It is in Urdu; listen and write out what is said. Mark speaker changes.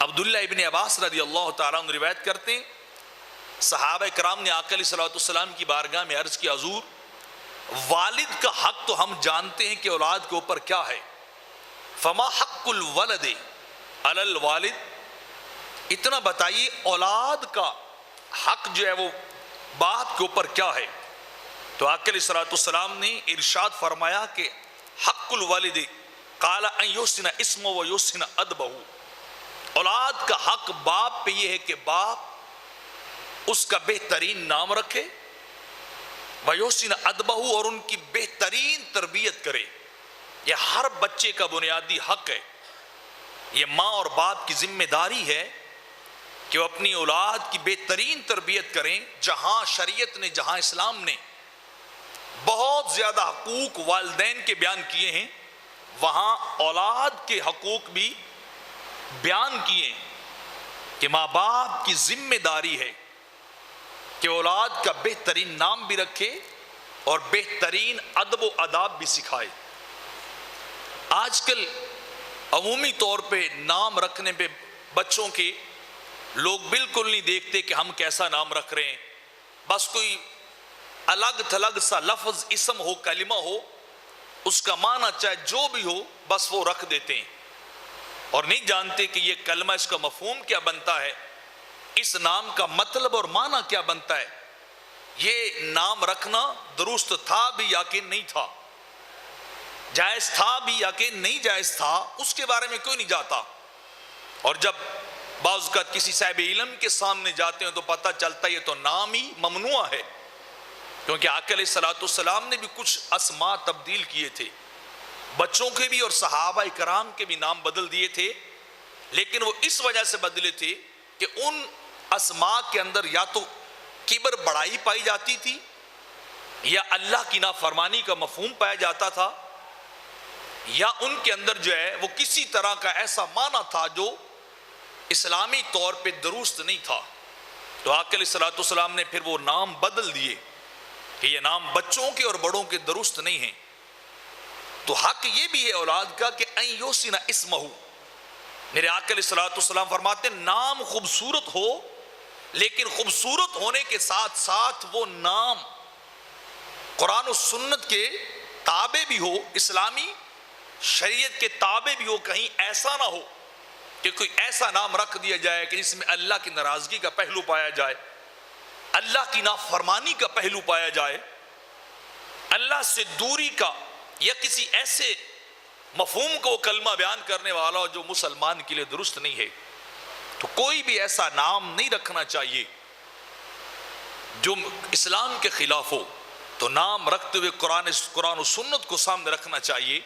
Speaker 1: عبداللہ ابن عباس رضی اللہ تعالیٰ عنہ روایت کرتے ہیں صحابہ کرام نے آقا علیہ السلام کی بارگاہ میں عرض کیا حضور والد کا حق تو ہم جانتے ہیں کہ اولاد کے اوپر کیا ہے، فما حق الولد علی الوالد، اتنا بتائیے اولاد کا حق جو ہے وہ باپ کے اوپر کیا ہے؟ تو آقا علیہ السلام نے ارشاد فرمایا کہ حق الوالد قال ان یحسن اسمہ و یحسن ادبہ، اولاد کا حق باپ پہ یہ ہے کہ باپ اس کا بہترین نام رکھے، وَيُحْسِنَ أَدْبَهُ، اور ان کی بہترین تربیت کرے۔ یہ ہر بچے کا بنیادی حق ہے، یہ ماں اور باپ کی ذمہ داری ہے کہ وہ اپنی اولاد کی بہترین تربیت کریں۔ جہاں شریعت نے، جہاں اسلام نے بہت زیادہ حقوق والدین کے بیان کیے ہیں، وہاں اولاد کے حقوق بھی بیان کیے ہیں کہ ماں باپ کی ذمہ داری ہے کہ اولاد کا بہترین نام بھی رکھے اور بہترین ادب و آداب بھی سکھائے۔ آج کل عمومی طور پہ نام رکھنے پہ بچوں کے لوگ بالکل نہیں دیکھتے کہ ہم کیسا نام رکھ رہے ہیں، بس کوئی الگ تھلگ سا لفظ اسم ہو، کلمہ ہو، اس کا معنی چاہے جو بھی ہو بس وہ رکھ دیتے ہیں اور نہیں جانتے کہ یہ کلمہ اس کا مفہوم کیا بنتا ہے، اس نام کا مطلب اور معنی کیا بنتا ہے، یہ نام رکھنا درست تھا بھی یا کہ نہیں تھا، جائز تھا بھی یا کہ نہیں جائز تھا، اس کے بارے میں کوئی نہیں جاتا۔ اور جب بعض اوقات کسی صاحب علم کے سامنے جاتے ہیں تو پتہ چلتا ہے یہ تو نام ہی ممنوع ہے، کیونکہ آقا علیہ السلام نے بھی کچھ اسماء تبدیل کیے تھے، بچوں کے بھی اور صحابہ کرام کے بھی نام بدل دیے تھے، لیکن وہ اس وجہ سے بدلے تھے کہ ان اسماء کے اندر یا تو کبر بڑائی پائی جاتی تھی یا اللہ کی نافرمانی کا مفہوم پایا جاتا تھا، یا ان کے اندر جو ہے وہ کسی طرح کا ایسا معنی تھا جو اسلامی طور پہ درست نہیں تھا۔ تو آقا علیہ السلام نے پھر وہ نام بدل دیے کہ یہ نام بچوں کے اور بڑوں کے درست نہیں ہیں۔ تو حق یہ بھی ہے اولاد کا کہ ان یحسن اسمہ، میرے آقا علیہ السلام فرماتے ہیں نام خوبصورت ہو، لیکن خوبصورت ہونے کے ساتھ ساتھ وہ نام قرآن و سنت کے تابع بھی ہو، اسلامی شریعت کے تابع بھی ہو، کہیں ایسا نہ ہو کہ کوئی ایسا نام رکھ دیا جائے کہ جس میں اللہ کی ناراضگی کا پہلو پایا جائے، اللہ کی نافرمانی کا پہلو پایا جائے، اللہ سے دوری کا یا کسی ایسے مفہوم کو کلمہ بیان کرنے والا جو مسلمان کے لیے درست نہیں ہے۔ تو کوئی بھی ایسا نام نہیں رکھنا چاہیے جو اسلام کے خلاف ہو، تو نام رکھتے ہوئے قرآن و سنت کو سامنے رکھنا چاہیے۔